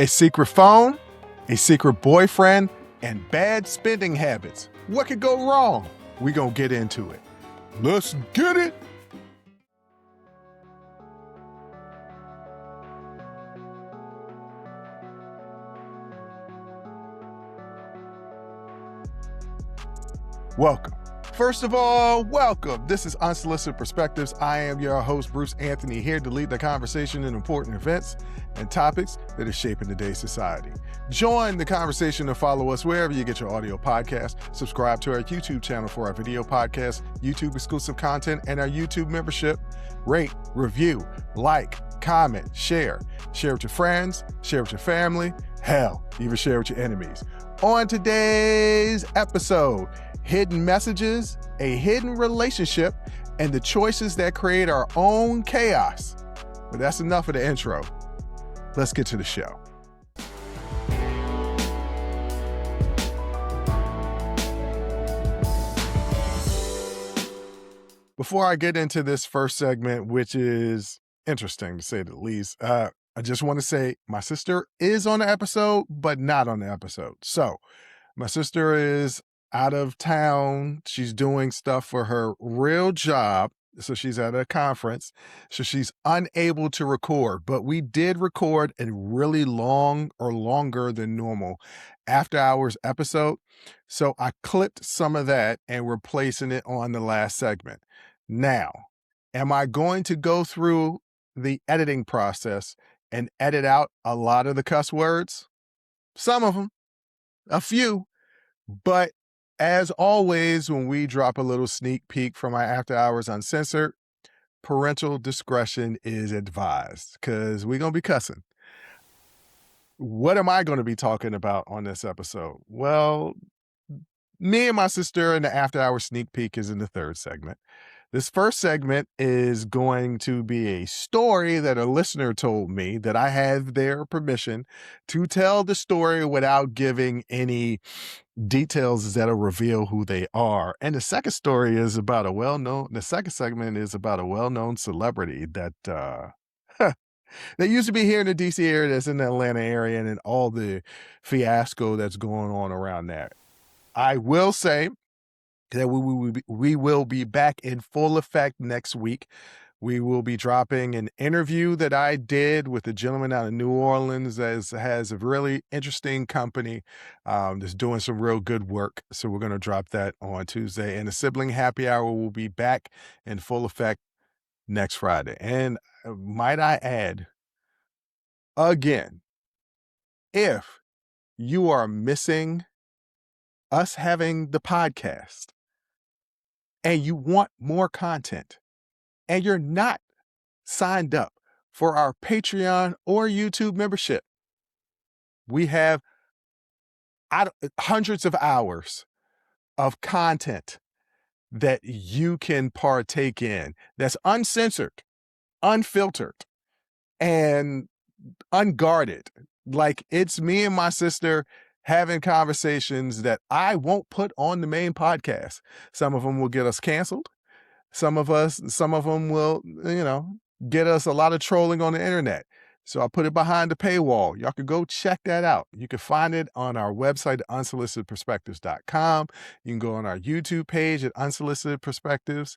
A secret phone, a secret boyfriend, and bad spending habits. What could go wrong? We gonna get into it. Let's get it! Welcome. First of all, welcome. This is Unsolicited Perspectives. I am your host, Bruce Anthony, here to lead the conversation in important events and topics that are shaping today's society. Join the conversation and follow us wherever you get your audio podcast. Subscribe to our YouTube channel for our video podcast, YouTube exclusive content, and our YouTube membership. Rate, review, like, comment, share. Share with your friends, share with your family, hell, even share with your enemies. On today's episode, hidden messages, a hidden relationship, and the choices that create our own chaos. But that's enough of the intro. Let's get to the show. Before I get into this first segment, which is interesting to say the least, I just want to say my sister is on the episode, but not on the episode. So my sister is out of town. She's doing stuff for her real job. So she's at a conference. So she's unable to record, but we did record a really long or longer than normal after hours episode. So I clipped some of that and we're placing it on the last segment. Now, am I going to go through the editing process and edit out a lot of the cuss words? Some of them, a few, but as always, when we drop a little sneak peek from our After Hours Uncensored, parental discretion is advised because we're going to be cussing. What am I going to be talking about on this episode? Well, me and my sister and the After Hours sneak peek is in the third segment. This first segment is going to be a story that a listener told me that I have their permission to tell the story without giving any details that'll reveal who they are. And the second story is about the second segment is about a well-known celebrity that that used to be here in the DC area, that's in the Atlanta area, and in all the fiasco that's going on around that. I will say that we will be back in full effect next week. We will be dropping an interview that I did with a gentleman out of New Orleans that has a really interesting company that's doing some real good work. So we're going to drop that on Tuesday. And the Sibling Happy Hour will be back in full effect next Friday. And might I add, again, if you are missing us having the podcast and you want more content, and you're not signed up for our Patreon or YouTube membership, we have hundreds of hours of content that you can partake in that's uncensored, unfiltered, and unguarded. Like, it's me and my sister having conversations that I won't put on the main podcast. Some of them will get us canceled. Some of them will, get us a lot of trolling on the internet. So I put it behind the paywall. Y'all can go check that out. You can find it on our website, unsolicitedperspectives.com. You can go on our YouTube page at Unsolicited Perspectives.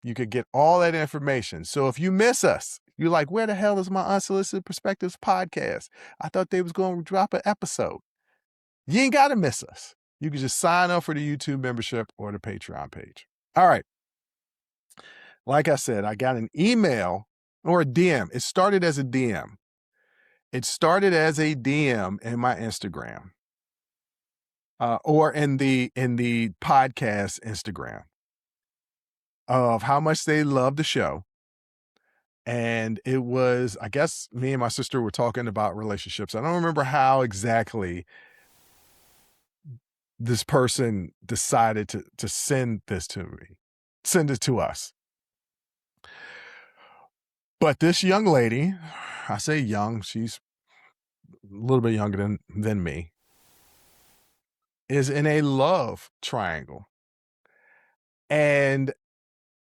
You could get all that information. So if you miss us, you're like, where the hell is my Unsolicited Perspectives podcast? I thought they was going to drop an episode. You ain't got to miss us. You can just sign up for the YouTube membership or the Patreon page. All right. Like I said, I got an email or a DM. It started as a DM. It started as a DM in my Instagram, or in the podcast Instagram, of how much they love the show. And it was, I guess, me and my sister were talking about relationships. I don't remember how exactly this person decided to send it to us. But this young lady, I say young, she's a little bit younger than me, is in a love triangle. And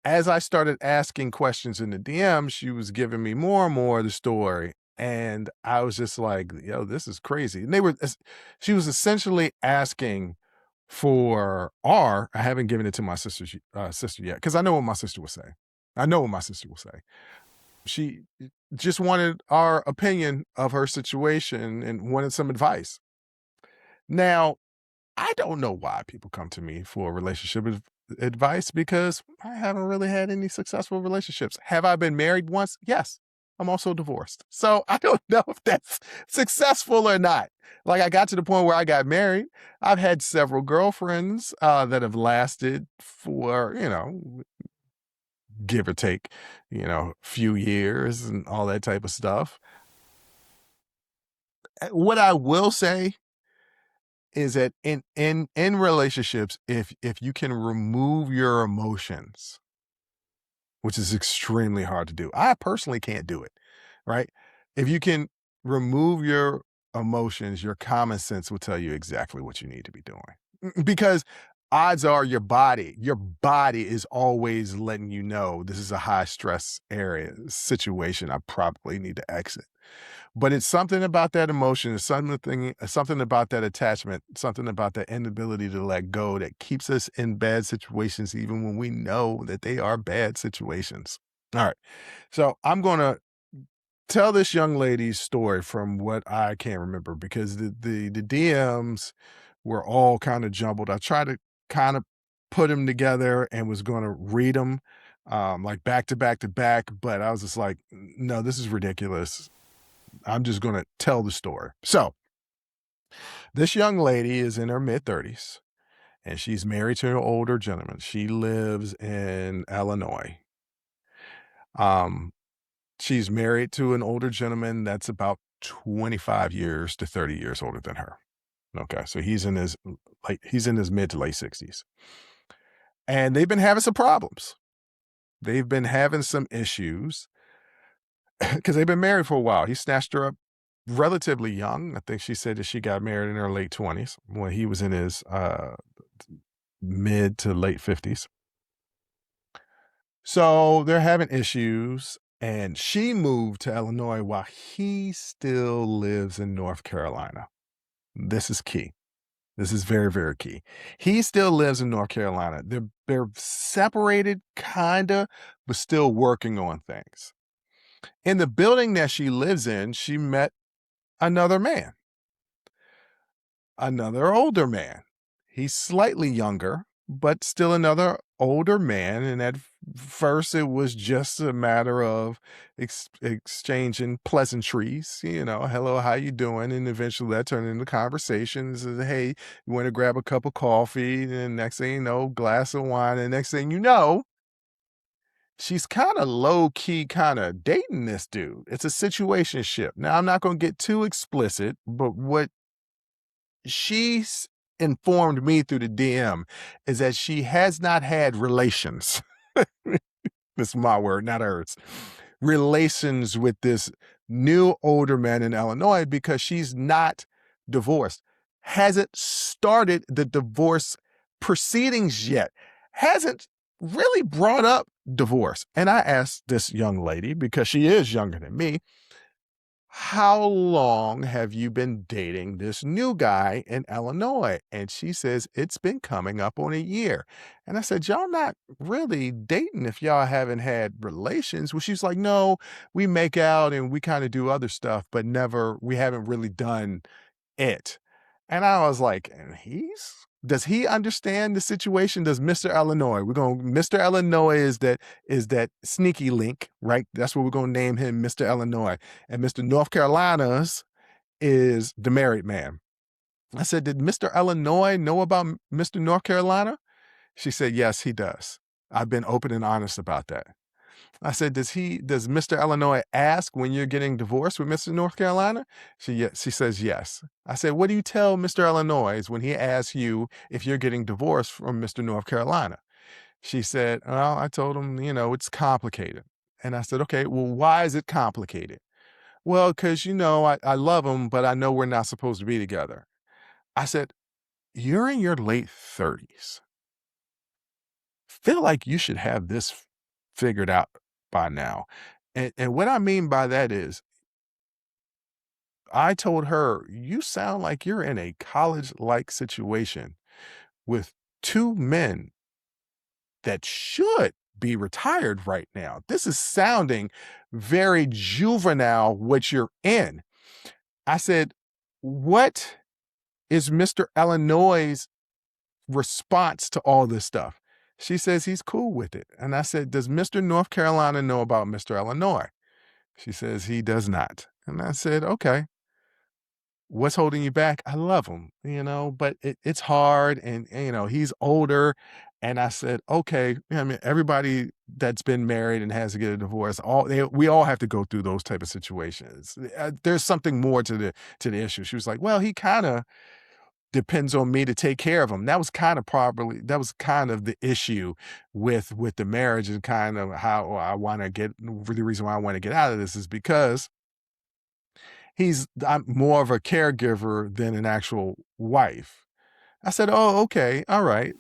as I started asking questions in the DM, she was giving me more and more of the story. And I was just like, yo, this is crazy. And she was essentially asking for I haven't given it to my sister yet because I know what my sister will say. I know what my sister will say. She just wanted our opinion of her situation and wanted some advice. Now, I don't know why people come to me for relationship advice because I haven't really had any successful relationships. Have I been married once? Yes. I'm also divorced. So I don't know if that's successful or not. Like I got to the point where I got married. I've had several girlfriends that have lasted for, give or take, few years and all that type of stuff. What I will say is that in relationships, if you can remove your emotions, which is extremely hard to do. I personally can't do it, right? If you can remove your emotions, your common sense will tell you exactly what you need to be doing. Because odds are your body is always letting you know this is a high stress area situation. I probably need to exit. But it's something about that emotion, it's something about that attachment, something about that inability to let go that keeps us in bad situations even when we know that they are bad situations. All right. So I'm gonna tell this young lady's story from what I can remember because the DMs were all kind of jumbled. I tried to kind of put them together and was going to read them like back to back to back, but I was just like, no, this is ridiculous. I'm just going to tell the story. So, this young lady is in her mid 30s and she's married to an older gentleman. She lives in Illinois. Um, she's married to an older gentleman that's about 25 years to 30 years older than her. Okay, so he's in his mid to late 60s. And they've been having some problems. They've been having some issues because they've been married for a while. He snatched her up relatively young. I think she said that she got married in her late 20s when he was in his mid to late 50s. So they're having issues. And she moved to Illinois while he still lives in North Carolina. This is key. This is very, very key. He still lives in North Carolina. They're separated, kinda, but still working on things. In the building that she lives in, she met another man, another older man. He's slightly younger, but still another older man. And at first, it was just a matter of exchanging pleasantries. Hello, how you doing? And eventually, that turned into conversations. Hey, you want to grab a cup of coffee? And next thing you know, glass of wine. And next thing you know, she's kind of low key, kind of dating this dude. It's a situationship. Now, I'm not going to get too explicit, but what she's informed me through the DM is that she has not had relations. This is my word, not hers. Relations with this new older man in Illinois because she's not divorced. Hasn't started the divorce proceedings yet. Hasn't really brought up divorce. And I asked this young lady, because she is younger than me, how long have you been dating this new guy in Illinois? And she says, it's been coming up on a year. And I said, y'all not really dating if y'all haven't had relations. Well, she's like, no, we make out and we kind of do other stuff, but we haven't really done it. And I was like, and does he understand the situation? Does Mr. Illinois? Mr. Illinois is that sneaky link, right? That's what we're gonna name him, Mr. Illinois. And Mr. North Carolina's is the married man. I said, did Mr. Illinois know about Mr. North Carolina? She said, yes, he does. I've been open and honest about that. I said, does Mr. Illinois ask when you're getting divorced with Mr. North Carolina? She says yes. I said, what do you tell Mr. Illinois when he asks you if you're getting divorced from Mr. North Carolina? She said, well, I told him, it's complicated. And I said, okay, well, why is it complicated? Well, because, I love him, but I know we're not supposed to be together. I said, you're in your late 30s. Feel like you should have this figured out by now. And what I mean by that is I told her, "You sound like you're in a college-like situation with 2 men that should be retired right now. This is sounding very juvenile what you're in." I said, "What is Mr. Illinois' response to all this stuff?" She says he's cool with it. And I said, "Does Mr. North Carolina know about Mr. Illinois?" She says he does not. And I said, "Okay, what's holding you back?" "I love him, but it's hard, and he's older." And I said, "Okay, I mean, everybody that's been married and has to get a divorce, we all have to go through those type of situations. There's something more to the issue." She was like, "Well, he kind of depends on me to take care of him." That was kind of the issue with the marriage, and kind of how I want to get the reason why I want to get out of this is because I'm more of a caregiver than an actual wife. I said, "Oh, okay. All right.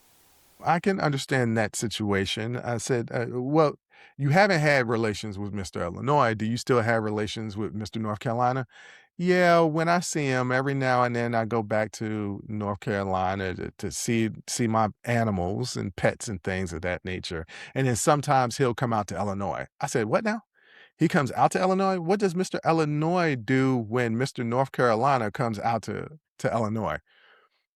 I can understand that situation." I said, "Well, you haven't had relations with Mr. Illinois. Do you still have relations with Mr. North Carolina?" "Yeah, when I see him every now and then, I go back to North Carolina to see my animals and pets and things of that nature. And then sometimes he'll come out to Illinois." I said, "What now? He comes out to Illinois? What does Mr. Illinois do when Mr. North Carolina comes out to Illinois?"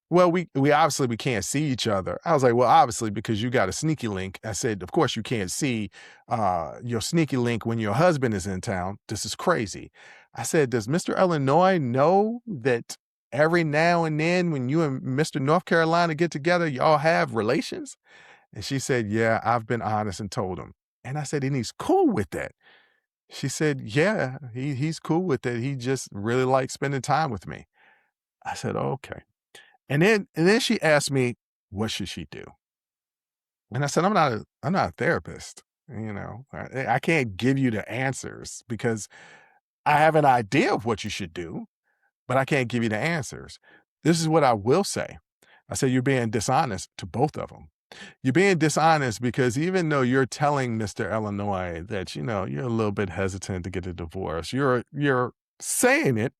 "Well, we obviously we can't see each other." I was like, "Well, obviously, because you got a sneaky link." I said, "Of course you can't see your sneaky link when your husband is in town. This is crazy." I said, "Does Mr. Illinois know that every now and then when you and Mr. North Carolina get together, y'all have relations?" And she said, "Yeah, I've been honest and told him." And I said, "And he's cool with that?" She said, "Yeah, he's cool with it. He just really likes spending time with me." I said, "Okay." And then she asked me, what should she do? And I said, I'm not a therapist. I can't give you the answers because I have an idea of what you should do, but I can't give you the answers. This is what I will say. I said, you're being dishonest to both of them. You're being dishonest because even though you're telling Mr. Illinois that, you're a little bit hesitant to get a divorce, you're saying it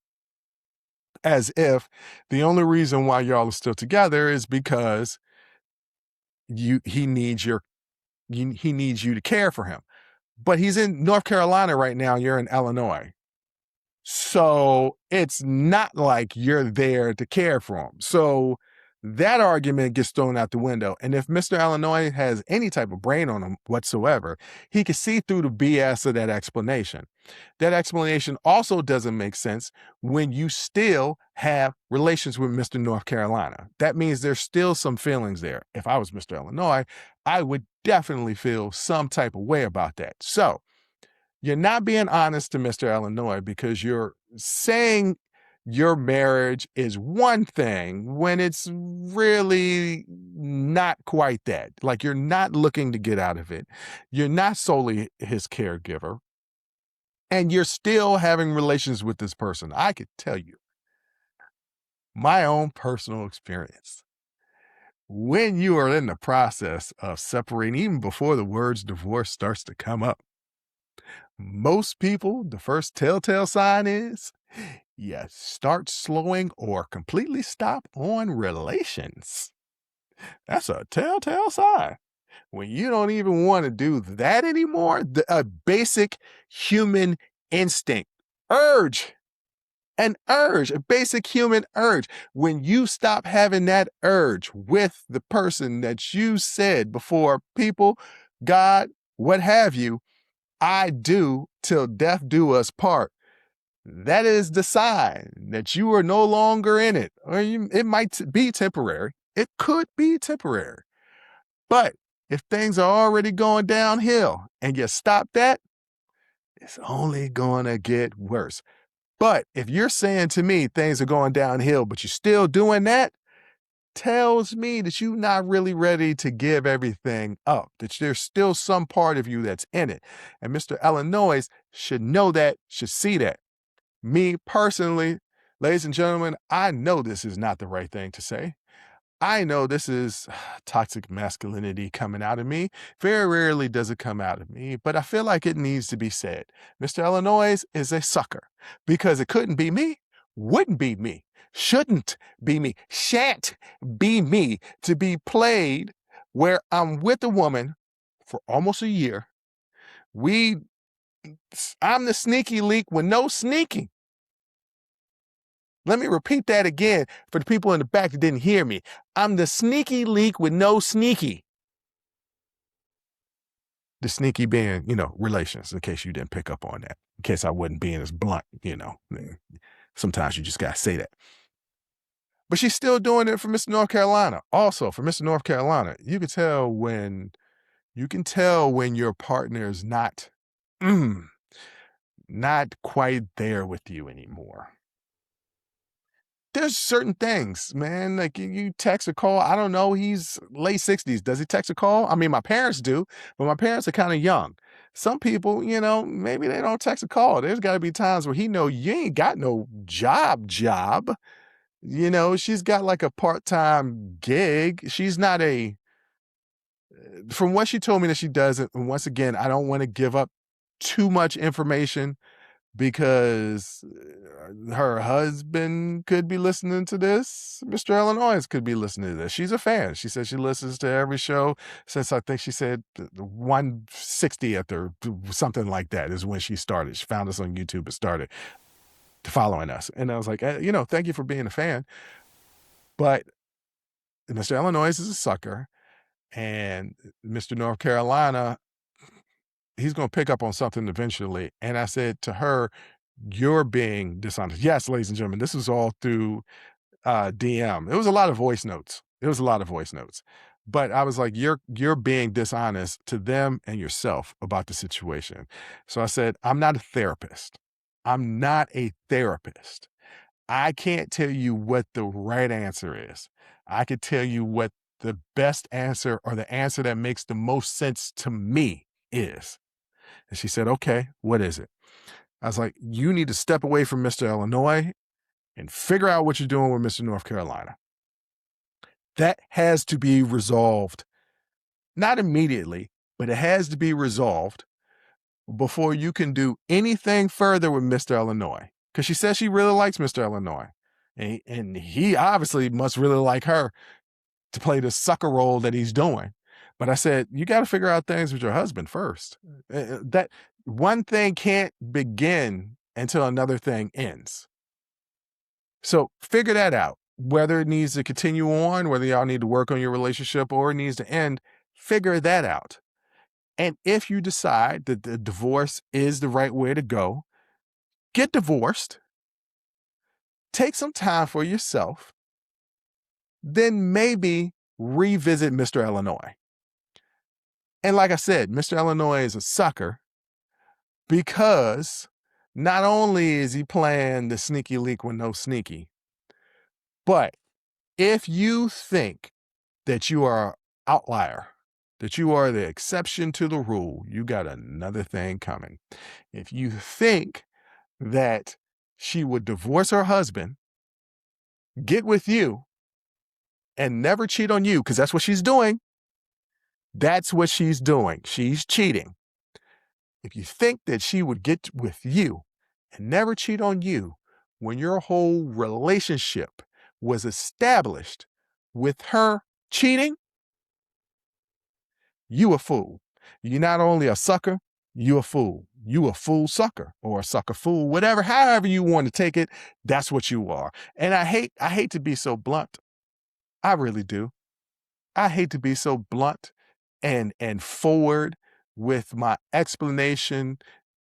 as if the only reason why y'all are still together is because you he needs your he needs you to care for him. But he's in North Carolina right now, you're in Illinois. So it's not like you're there to care for him. So that argument gets thrown out the window. And if Mr. Illinois has any type of brain on him whatsoever, he can see through the BS of that explanation. That explanation also doesn't make sense when you still have relations with Mr. North Carolina. That means there's still some feelings there. If I was Mr. Illinois, I would definitely feel some type of way about that. So you're not being honest to Mr. Illinois because you're saying your marriage is one thing when it's really not quite that. Like you're not looking to get out of it. You're not solely his caregiver. And you're still having relations with this person. I could tell you my own personal experience. When you are in the process of separating, even before the words divorce starts to come up, most people, the first telltale sign is you start slowing or completely stop on relations. That's a telltale sign. When you don't even want to do that anymore, a basic human instinct, urge, a basic human urge. When you stop having that urge with the person that you said before, people, God, what have you, I do till death do us part. That is the sign that you are no longer in it. Or it might be temporary. It could be temporary. But if things are already going downhill and you stop that, it's only going to get worse. But if you're saying to me things are going downhill, but you're still doing that, tells me that you're not really ready to give everything up, that there's still some part of you that's in it. And Mr. Illinois should know that, should see that. Me personally, ladies and gentlemen, I know this is not the right thing to say. I know this is toxic masculinity coming out of me. Very rarely does it come out of me, but I feel like it needs to be said. Mr. Illinois is a sucker because it couldn't be me. wouldn't be me, shouldn't be me, shan't be me to be played where I'm with a woman for almost a year. I'm the sneaky leak with no sneaking. Let me repeat that again for the people in the back that didn't hear me. I'm the sneaky leak with no sneaky. The sneaky being, relations, in case you didn't pick up on that, in case I wasn't being as blunt, Sometimes you just got to say that. But she's still doing it for Mr. North Carolina. Also, for Mr. North Carolina, you can tell when your partner is not quite there with you anymore. There's certain things, man, like you text or call. I don't know. He's late 60s. Does he text or call? I mean, my parents do, but my parents are kind of young. Some people, maybe they don't text or call. There's got to be times where he know you ain't got no job. She's got like a part-time gig. She's not from what she told me that she doesn't. And once again, I don't want to give up too much information because her husband could be listening to this. Mr. Illinois could be listening to this. She's a fan. She said she listens to every show since, I think she said, 160th or something like that is when she started. She found us on YouTube and started following us. And I was like, thank you for being a fan. But Mr. Illinois is a sucker. And Mr. North Carolina, he's going to pick up on something eventually. And I said to her, you're being dishonest. Yes, ladies and gentlemen, this was all through DM. It was a lot of voice notes. But I was like, you're being dishonest to them and yourself about the situation. So I said, I'm not a therapist. I can't tell you what the right answer is. I could tell you what the best answer or the answer that makes the most sense to me is. And she said, okay, what is it? I was like, you need to step away from Mr. Illinois and figure out what you're doing with Mr. North Carolina. That has to be resolved. Not immediately, but it has to be resolved before you can do anything further with Mr. Illinois. Because she says she really likes Mr. Illinois. And he obviously must really like her to play the sucker role that he's doing. But I said, you got to figure out things with your husband first. That one thing can't begin until another thing ends. So figure that out. Whether it needs to continue on, whether y'all need to work on your relationship or it needs to end, figure that out. And if you decide that the divorce is the right way to go, get divorced. Take some time for yourself. Then maybe revisit Mr. Illinois. And like I said, Mr. Illinois is a sucker because not only is he playing the sneaky leak with no sneaky, but if you think that you are an outlier, that you are the exception to the rule, you got another thing coming. If you think that she would divorce her husband, get with you, and never cheat on you, because that's what she's doing. That's what she's doing. She's cheating. If you think that she would get with you and never cheat on you when your whole relationship was established with her cheating, you a fool. You're not only a sucker, you a fool. You a fool sucker or a sucker fool, whatever, however you want to take it, that's what you are. And I hate to be so blunt. I really do. I hate to be so blunt and forward with my explanation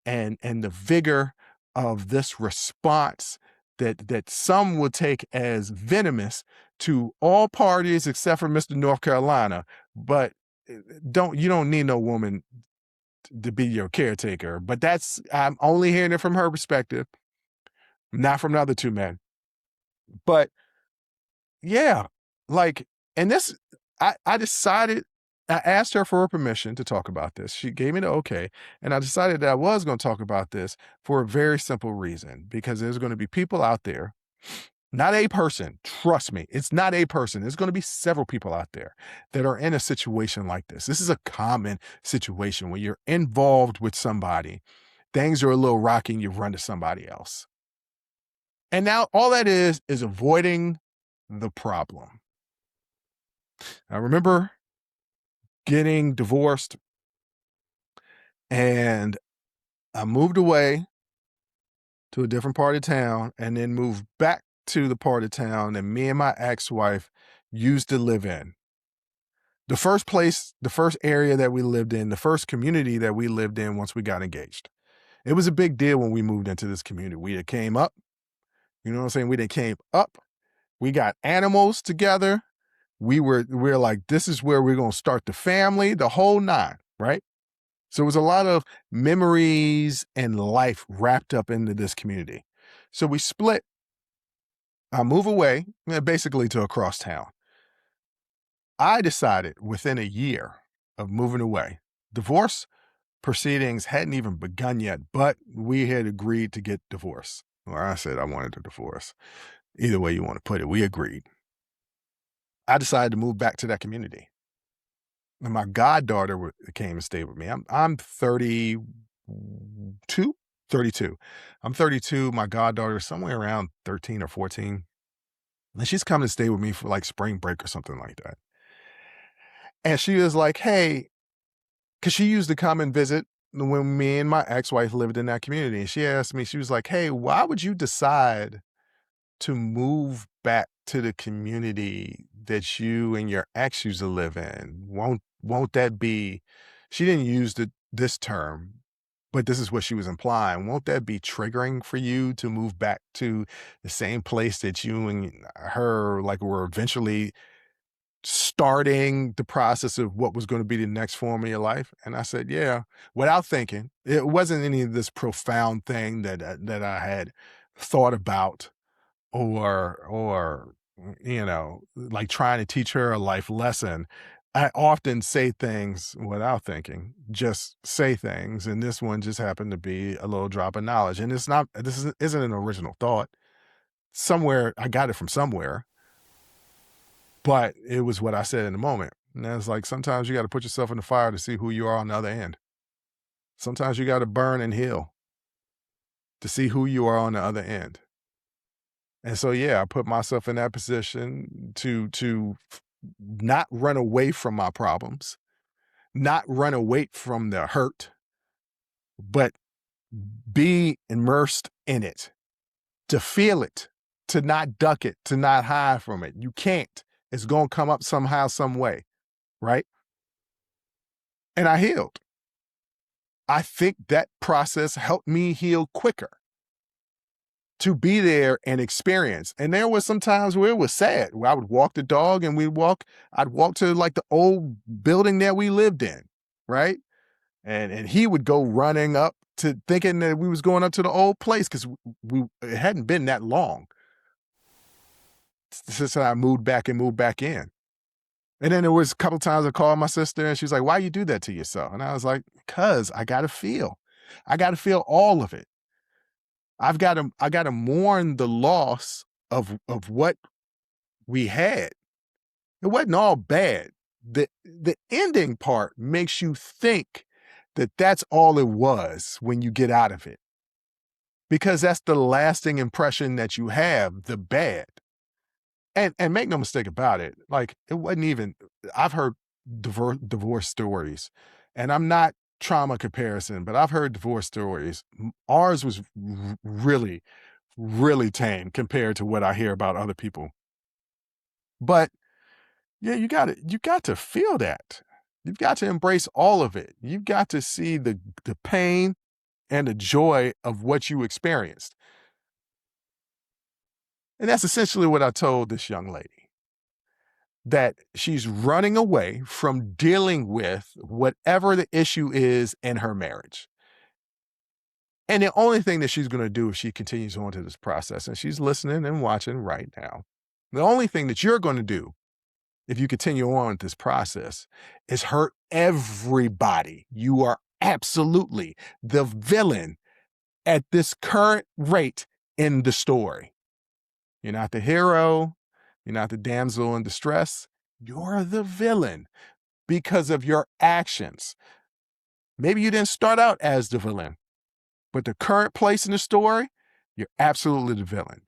and the vigor of this response that some will take as venomous to all parties except for Mr. North Carolina. But you don't need no woman to be your caretaker. But I'm only hearing it from her perspective, not from the other two men. But yeah, and this, I decided, I asked her for her permission to talk about this. She gave me the okay. And I decided that I was going to talk about this for a very simple reason, because there's going to be people out there, not a person, trust me, it's not a person. There's going to be several people out there that are in a situation like this. This is a common situation when you're involved with somebody. Things are a little rocky and you run to somebody else. And now all that is avoiding the problem. I remember getting divorced and I moved away to a different part of town and then moved back to the part of town that me and my ex-wife used to live in. The first area that we lived in, the first community that we lived in once we got engaged. It was a big deal when we moved into this community. We had came up, you know what I'm saying? We done came up. We got animals together. We're like, this is where we're going to start the family, the whole nine, right? So it was a lot of memories and life wrapped up into this community. So we split. I move away, basically to across town. I decided within a year of moving away, divorce proceedings hadn't even begun yet, but we had agreed to get divorced. Or I said I wanted a divorce. Either way you want to put it, we agreed. I decided to move back to that community. And my goddaughter came and stayed with me. I'm 32. I'm 32. My goddaughter is somewhere around 13 or 14. And she's coming to stay with me for like spring break or something like that. And she was like, hey, because she used to come and visit when me and my ex-wife lived in that community. And she asked me, she was like, hey, why would you decide to move back to the community that you and your ex used to live in? Won't that be, she didn't use this term, but this is what she was implying. Won't that be triggering for you to move back to the same place that you and her like were eventually starting the process of what was going to be the next form of your life? And I said, yeah, without thinking. It wasn't any of this profound thing that I had thought about or like trying to teach her a life lesson. I often say things without thinking, just say things. And this one just happened to be a little drop of knowledge. And isn't an original thought. Somewhere, I got it from somewhere, but it was what I said in the moment. And it's like, sometimes you got to put yourself in the fire to see who you are on the other end. Sometimes you got to burn and heal to see who you are on the other end. And so, yeah, I put myself in that position to not run away from my problems, not run away from the hurt, but be immersed in it, to feel it, to not duck it, to not hide from it. You can't. It's going to come up somehow, some way, right? And I healed. I think that process helped me heal quicker, to be there and experience. And there was some times where it was sad, where I would walk the dog and I'd walk to like the old building that we lived in, right? And he would go running up to thinking that we was going up to the old place because it hadn't been that long since I moved back in. And then there was a couple times I called my sister and she was like, why you do that to yourself? And I was like, because I got to feel all of it. I got to mourn the loss of what we had. It wasn't all bad. The ending part makes you think that that's all it was when you get out of it, because that's the lasting impression that you have, the bad. And make no mistake about it, like it wasn't even. I've heard divorce stories, and I'm not trauma comparison, but I've heard divorce stories. Ours was really, really tame compared to what I hear about other people. But yeah, you got to feel that. You've got to embrace all of it. You've got to see the pain and the joy of what you experienced. And that's essentially what I told this young lady, that she's running away from dealing with whatever the issue is in her marriage. And the only thing that she's going to do if she continues on to this process, and she's listening and watching right now, the only thing that you're going to do if you continue on with this process is hurt everybody. You are absolutely the villain at this current rate in the story. You're not the hero. You're not the damsel in distress. You're the villain because of your actions. Maybe you didn't start out as the villain, but the current place in the story, you're absolutely the villain.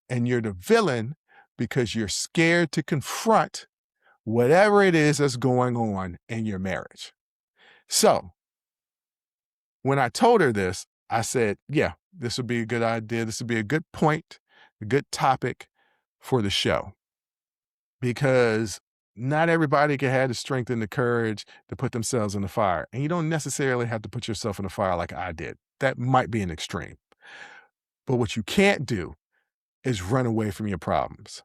and you're the villain because you're scared to confront whatever it is that's going on in your marriage. So when I told her this, I said, yeah, this would be a good idea. This would be a good point, a good topic for the show, because not everybody can have the strength and the courage to put themselves in the fire. And you don't necessarily have to put yourself in the fire like I did. That might be an extreme. But what you can't do is run away from your problems.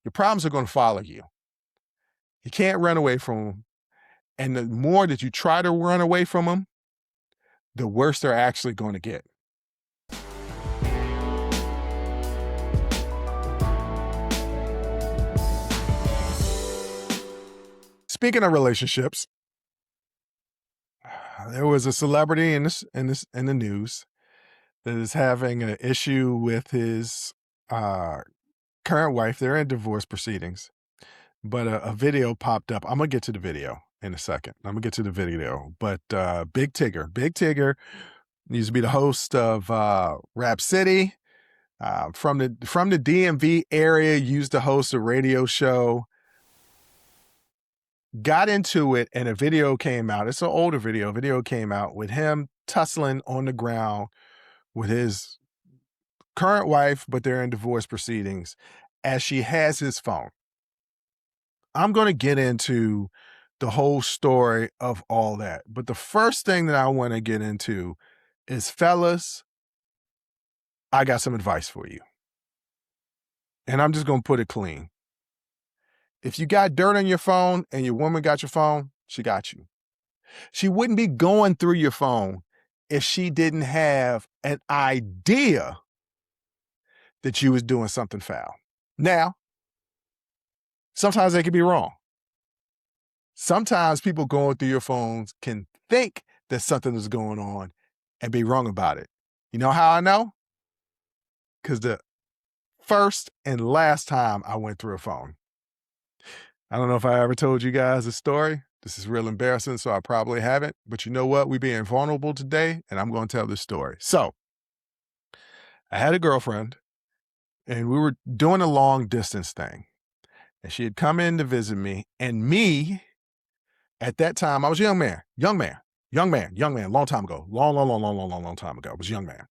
Your problems are going to follow you. You can't run away from them. And the more that you try to run away from them, the worse they're actually going to get. Speaking of relationships, there was a celebrity in the news that is having an issue with his current wife. They're in divorce proceedings, but a video popped up. I'm gonna get to the video in a second. But Big Tigger used to be the host of Rap City, from the DMV area. Used to host a radio show. Got into it, and a video came out. It's an older video. A video came out with him tussling on the ground with his current wife, but they're in divorce proceedings, as she has his phone. I'm going to get into the whole story of all that. But the first thing that I want to get into is, fellas, I got some advice for you. And I'm just going to put it clean. If you got dirt on your phone and your woman got your phone, she got you. She wouldn't be going through your phone if she didn't have an idea that you was doing something foul. Now, sometimes they can be wrong. Sometimes people going through your phones can think that something is going on and be wrong about it. You know how I know? Because the first and last time I went through a phone, I don't know if I ever told you guys a story. This is real embarrassing, so I probably haven't. But you know what? We being vulnerable today, and I'm going to tell this story. So I had a girlfriend, and we were doing a long distance thing. And she had come in to visit me, and me, at that time, I was a young man, long time ago, long time ago. I was a young man.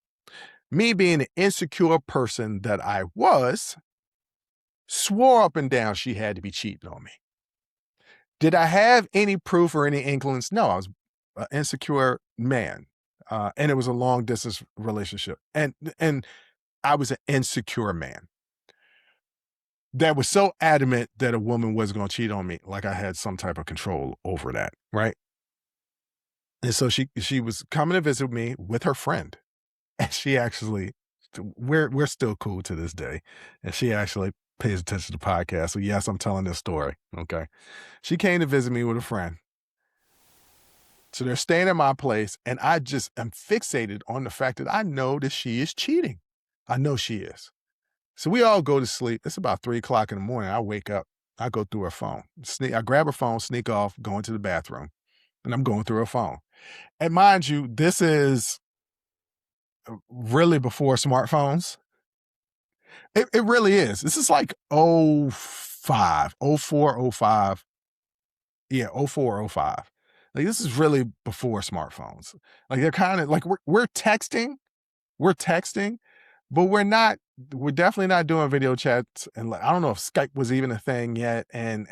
Me being the insecure person that I was, swore up and down she had to be cheating on me. Did I have any proof or any inklings? No, I was an insecure man. And it was a long distance relationship. And I was an insecure man that was so adamant that a woman was going to cheat on me, like I had some type of control over that, right? And so she was coming to visit me with her friend, and she actually, we're still cool to this day, and she actually pays attention to the podcast. So yes, I'm telling this story. Okay, she came to visit me with a friend. So they're staying at my place, and I just am fixated on the fact that I know that she is cheating. I know she is. So we all go to sleep. It's about 3:00 in the morning. I wake up. I go through her phone. I grab her phone, sneak off, go into the bathroom, and I'm going through her phone. And mind you, this is really before smartphones. It really is. This is like 05, 04, 05. Yeah, 04, 05. Like, this is really before smartphones. Like, they're kind of like, we're texting, but we're definitely not doing video chats. And like, I don't know if Skype was even a thing yet. And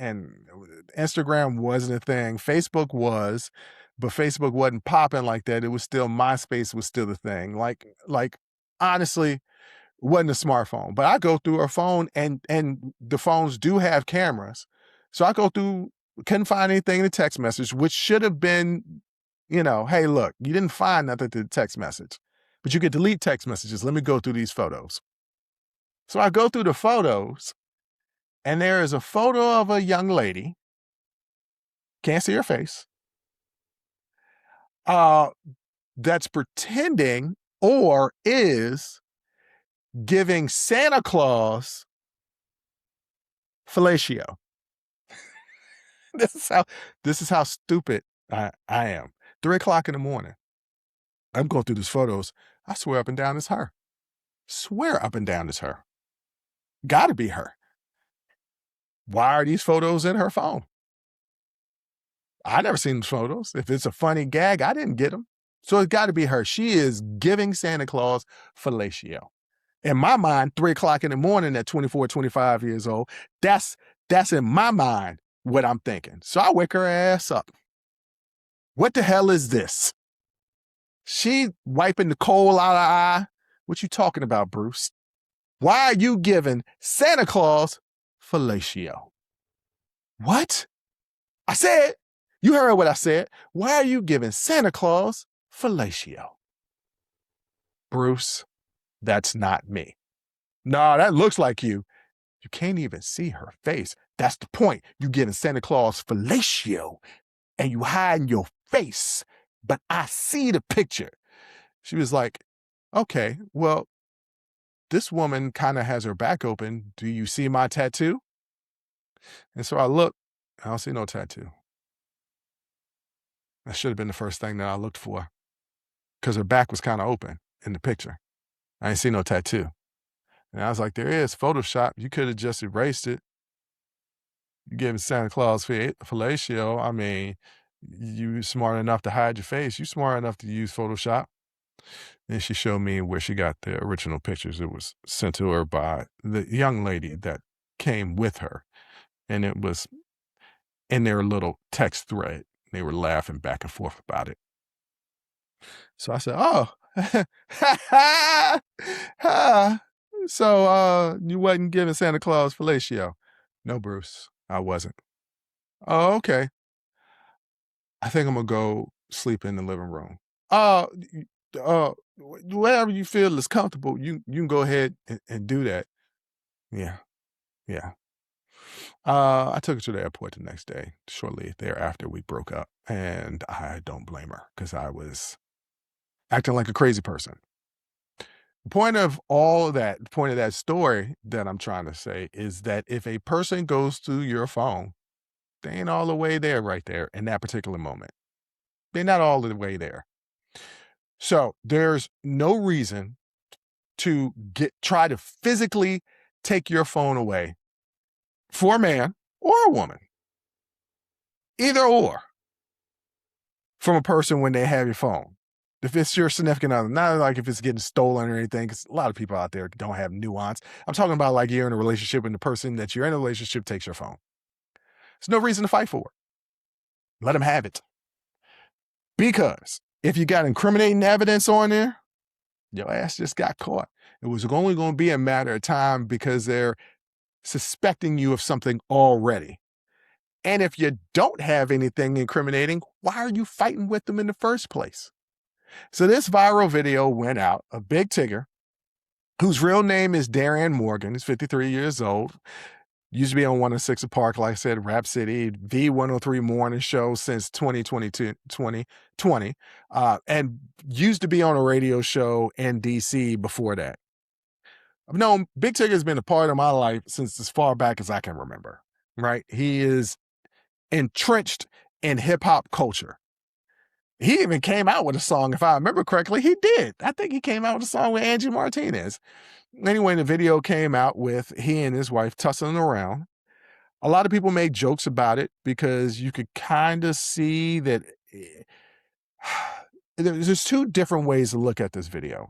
Instagram wasn't a thing. Facebook was, but Facebook wasn't popping like that. It was still, MySpace was still the thing. Like honestly, wasn't a smartphone. But I go through her phone, and the phones do have cameras. So I go through, couldn't find anything in the text message, which should have been, hey, look, you didn't find nothing to the text message, but you could delete text messages. Let me go through these photos. So I go through the photos, and there is a photo of a young lady. Can't see her face. That's pretending or is giving Santa Claus fellatio. This is how stupid I am. 3:00 in the morning. I'm going through these photos. I swear up and down it's her. Gotta be her. Why are these photos in her phone? I never seen these photos. If it's a funny gag, I didn't get them. So it's got to be her. She is giving Santa Claus fellatio. In my mind, 3 o'clock in the morning at 24, 25 years old, that's in my mind what I'm thinking. So I wake her ass up. What the hell is this? She wiping the coal out of her eye. What you talking about, Bruce? Why are you giving Santa Claus fellatio? What? I said, you heard what I said. Why are you giving Santa Claus fellatio? Bruce, that's not me. No, that looks like you. You can't even see her face. That's the point. You giving Santa Claus fellatio and you hiding your face. But I see the picture. She was like, okay, well, this woman kind of has her back open. Do you see my tattoo? And so I look, I don't see no tattoo. That should have been the first thing that I looked for because her back was kind of open in the picture. I didn't see no tattoo. And I was like, there is Photoshop. You could have just erased it. You giving Santa Claus fellatio. I mean, you smart enough to hide your face. You smart enough to use Photoshop. And she showed me where she got the original pictures. It was sent to her by the young lady that came with her. And it was in their little text thread. They were laughing back and forth about it. So I said, oh, so you wasn't giving Santa Claus fellatio? No, Bruce, I wasn't. Oh, okay. I think I'm gonna go sleep in the living room. Uh, whatever you feel is comfortable, you can go ahead and do that. Yeah, yeah. I took her to the airport the next day. Shortly thereafter, we broke up, and I don't blame her because I was acting like a crazy person. The point of all of that, the point of that story that I'm trying to say is that if a person goes through your phone, they ain't all the way there right there in that particular moment. They're not all the way there. So there's no reason to try to physically take your phone away for a man or a woman, either or, from a person when they have your phone. If it's your significant other, not like if it's getting stolen or anything, because a lot of people out there don't have nuance. I'm talking about like you're in a relationship and the person that you're in a relationship takes your phone. There's no reason to fight for it. Let them have it. Because if you got incriminating evidence on there, your ass just got caught. It was only going to be a matter of time because they're suspecting you of something already. And if you don't have anything incriminating, why are you fighting with them in the first place? So this viral video went out of Big Tigger, whose real name is Darian Morgan. He's 53 years old. Used to be on 106 Park, like I said, Rap City, the 103 morning show since 2020, and used to be on a radio show in D.C. before that. I've known Big Tigger has been a part of my life since as far back as I can remember, right? He is entrenched in hip-hop culture. He even came out with a song, if I remember correctly. He did. I think he came out with a song with Angie Martinez. Anyway, the video came out with he and his wife tussling around. A lot of people made jokes about it because you could kind of see that there's two different ways to look at this video.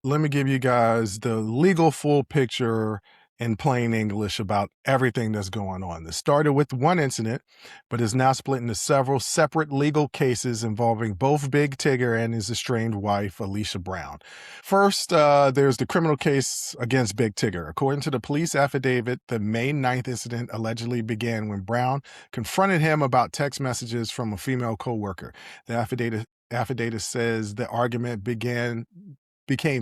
Let me give you guys the legal full picture in plain English about everything that's going on. This started with one incident, but is now split into several separate legal cases involving both Big Tigger and his estranged wife, Alicia Brown. First, there's the criminal case against Big Tigger. According to the police affidavit, the May 9th incident allegedly began when Brown confronted him about text messages from a female co-worker. The affidavit says the argument became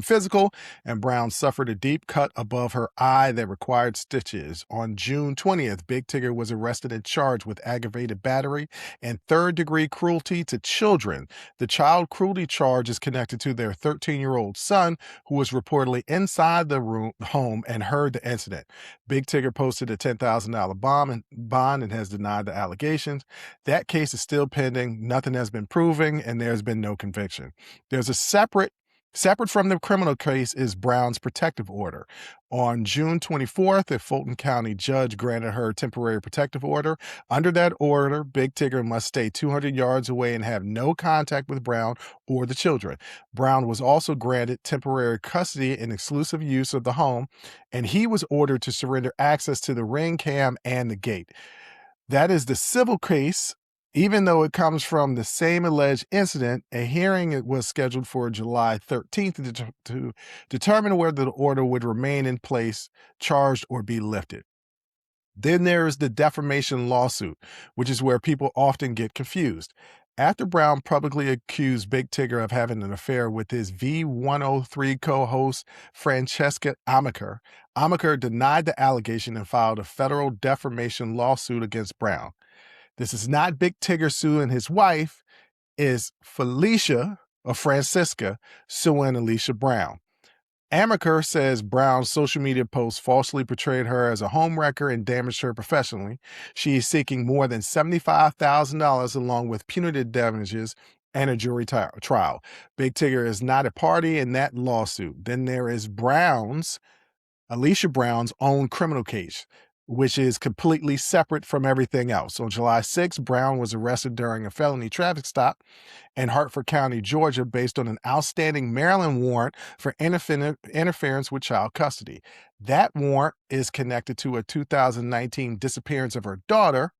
physical, and Brown suffered a deep cut above her eye that required stitches. On June 20th, Big Tigger was arrested and charged with aggravated battery and third-degree cruelty to children. The child cruelty charge is connected to their 13-year-old son, who was reportedly inside the home and heard the incident. Big Tigger posted a $10,000 bond and has denied the allegations. That case is still pending. Nothing has been proven, and there's been no conviction. There's a separate Separate from the criminal case is Brown's protective order. On June 24th, a Fulton County judge granted her temporary protective order. Under that order, Big Tigger must stay 200 yards away and have no contact with Brown or the children. Brown was also granted temporary custody and exclusive use of the home, and he was ordered to surrender access to the ring cam and the gate. That is the civil case. Even though it comes from the same alleged incident, a hearing was scheduled for July 13th to determine whether the order would remain in place, charged, or be lifted. Then there's the defamation lawsuit, which is where people often get confused. After Brown publicly accused Big Tigger of having an affair with his V103 co-host Francesca Amaker, Amaker denied the allegation and filed a federal defamation lawsuit against Brown. This is not Big Tigger suing his wife, is Felicia or Francisca suing Alicia Brown. Amaker says Brown's social media posts falsely portrayed her as a homewrecker and damaged her professionally. She is seeking more than $75,000 along with punitive damages and a jury trial. Big Tigger is not a party in that lawsuit. Then there is Alicia Brown's own criminal case, which is completely separate from everything else. On July 6th, Brown was arrested during a felony traffic stop in Hartford County, Georgia, based on an outstanding Maryland warrant for interference with child custody. That warrant is connected to a 2019 disappearance of her daughter.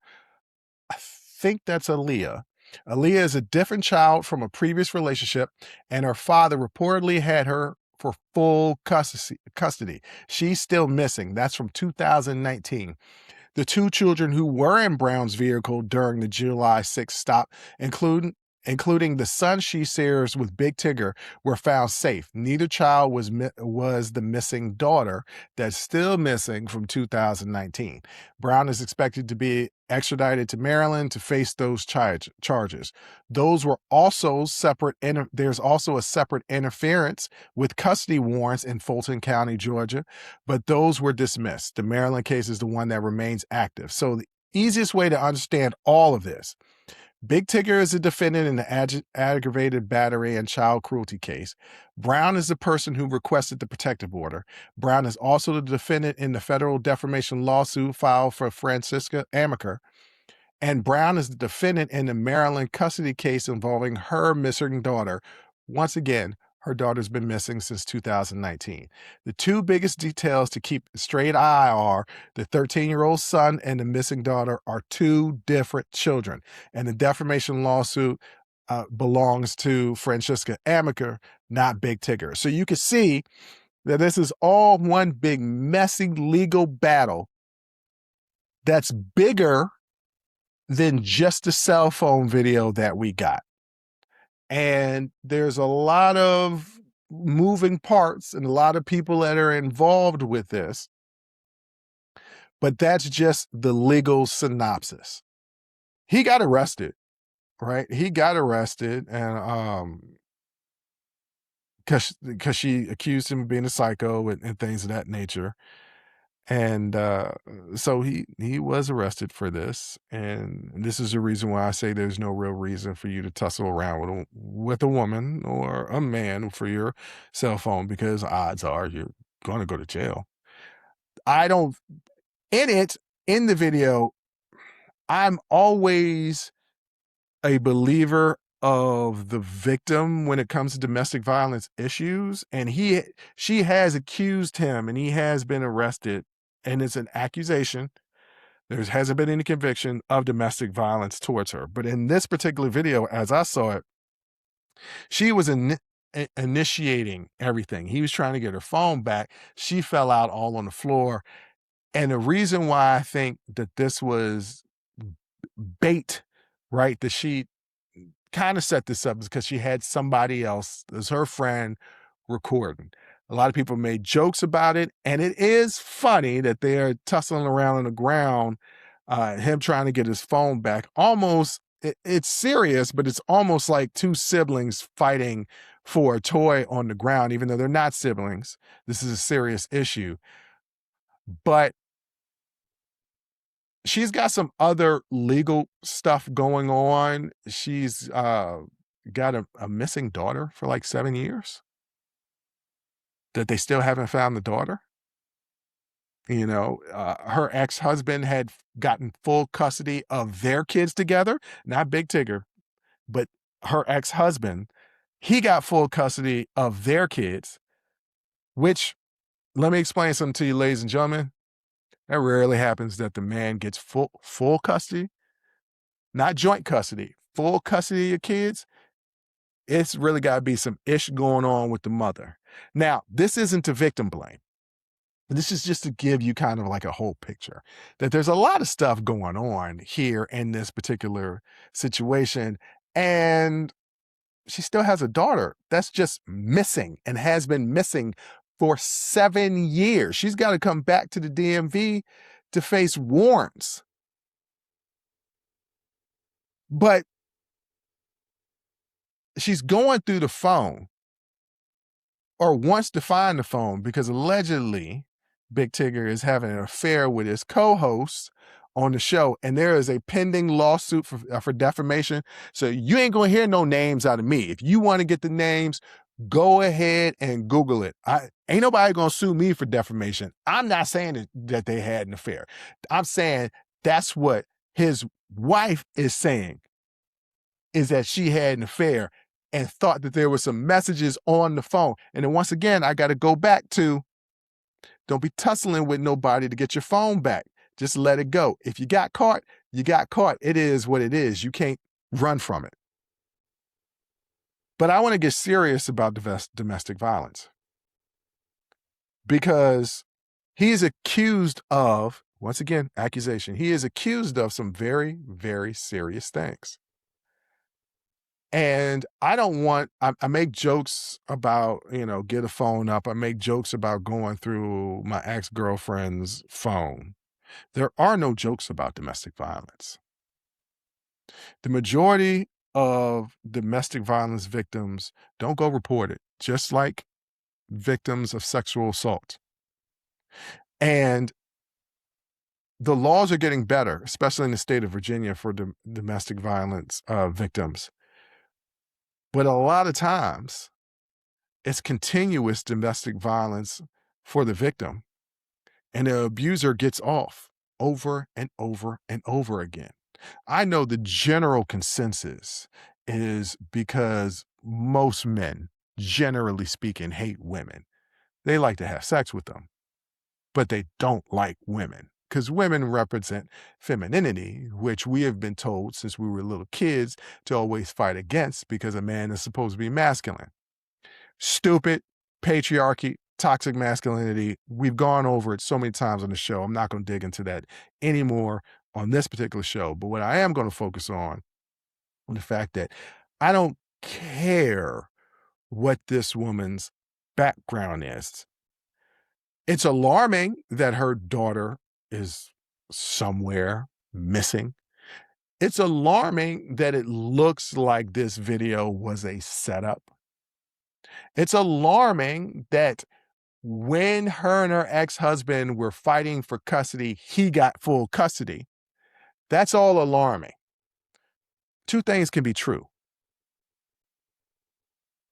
I think that's Aaliyah. Aaliyah is a different child from a previous relationship, and her father reportedly had her for full custody. She's still missing. That's from 2019. The two children who were in Brown's vehicle during the July 6th stop, including the son she shares with Big Tigger, were found safe. Neither child was the missing daughter that's still missing from 2019. Brown is expected to be extradited to Maryland to face those charges. Those were also separate. There's also a separate interference with custody warrants in Fulton County, Georgia, but those were dismissed. The Maryland case is the one that remains active. So the easiest way to understand all of this: Big Tigger is a defendant in the aggravated battery and child cruelty case. Brown is the person who requested the protective order. Brown is also the defendant in the federal defamation lawsuit filed for Francisca Amaker. And Brown is the defendant in the Maryland custody case involving her missing daughter. Once again, her daughter's been missing since 2019. The two biggest details to keep a straight eye are the 13-year-old son and the missing daughter are two different children. And the defamation lawsuit belongs to Francisca Amaker, not Big Tigger. So you can see that this is all one big messy legal battle that's bigger than just the cell phone video that we got. And there's a lot of moving parts and a lot of people that are involved with this. But that's just the legal synopsis. He got arrested, right? He got arrested and because she accused him of being a psycho and things of that nature. And so he was arrested for this, and this is the reason why I say there's no real reason for you to tussle around with a woman or a man for your cell phone, because odds are you're going to go to jail. In the video, I'm always a believer of the victim when it comes to domestic violence issues, and she has accused him and he has been arrested, and it's an accusation. There hasn't been any conviction of domestic violence towards her. But in this particular video, as I saw it, she was initiating everything. He was trying to get her phone back. She fell out all on the floor. And the reason why I think that this was bait, right, that she kind of set this up is because she had somebody else, as her friend, recording. A lot of people made jokes about it, and it is funny that they're tussling around on the ground, him trying to get his phone back. Almost, it's serious, but it's almost like two siblings fighting for a toy on the ground, even though they're not siblings. This is a serious issue. But she's got some other legal stuff going on. She's got a missing daughter for like 7 years. that they still haven't found the daughter. Her ex-husband had gotten full custody of their kids together, not Big Tigger, but her ex-husband. He got full custody of their kids, which, let me explain something to you, ladies and gentlemen. That rarely happens, that the man gets full custody, not joint custody, full custody of your kids. It's really got to be some ish going on with the mother. Now, this isn't to victim blame. This is just to give you kind of like a whole picture that there's a lot of stuff going on here in this particular situation. And she still has a daughter that's just missing and has been missing for 7 years. She's got to come back to the DMV to face warrants. But she's going through the phone, or wants to find the phone, because allegedly Big Tigger is having an affair with his co-host on the show, and there is a pending lawsuit for defamation. So you ain't gonna hear no names out of me. If you want to get the names, go ahead and Google it. Ain't nobody gonna sue me for defamation. I'm not saying that they had an affair. I'm saying that's what his wife is saying, is that she had an affair and thought that there were some messages on the phone. And then once again, I got to go back to, don't be tussling with nobody to get your phone back. Just let it go. If you got caught, you got caught. It is what it is. You can't run from it. But I want to get serious about domestic violence, because he is accused of, once again, accusation. He is accused of some very, very serious things. And I don't want, I make jokes about, get a phone up. I make jokes about going through my ex-girlfriend's phone. There are no jokes about domestic violence. The majority of domestic violence victims don't go report it, just like victims of sexual assault. And the laws are getting better, especially in the state of Virginia, for domestic violence victims. But a lot of times, it's continuous domestic violence for the victim, and the abuser gets off over and over and over again. I know the general consensus is because most men, generally speaking, hate women. They like to have sex with them, but they don't like women, because women represent femininity, which we have been told since we were little kids to always fight against, because a man is supposed to be masculine. Stupid, patriarchy, toxic masculinity. We've gone over it so many times on the show. I'm not going to dig into that anymore on this particular show. But what I am going to focus on the fact that I don't care what this woman's background is. It's alarming that her daughter is somewhere missing. It's alarming that it looks like this video was a setup. It's alarming that when her and her ex-husband were fighting for custody, he got full custody. That's all alarming. Two things can be true.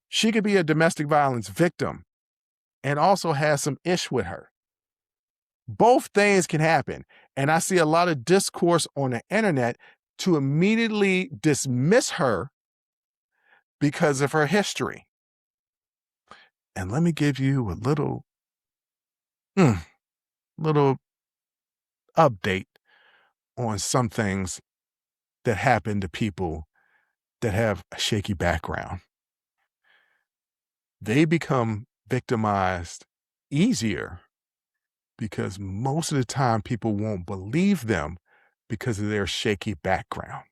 She could be a domestic violence victim and also has some ish with her. Both things can happen. And I see a lot of discourse on the internet to immediately dismiss her because of her history. And let me give you a little update on some things that happen to people that have a shaky background. They become victimized easier because most of the time people won't believe them because of their shaky background.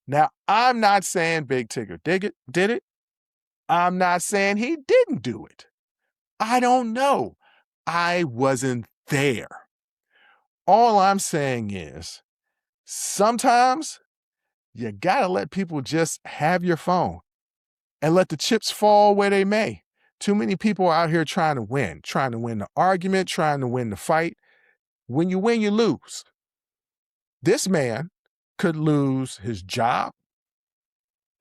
Now, I'm not saying Big Tigger did it. I'm not saying he didn't do it. I don't know. I wasn't there. All I'm saying is sometimes you gotta let people just have your phone and let the chips fall where they may. Too many people are out here trying to win the argument, trying to win the fight. When you win, you lose. This man could lose his job,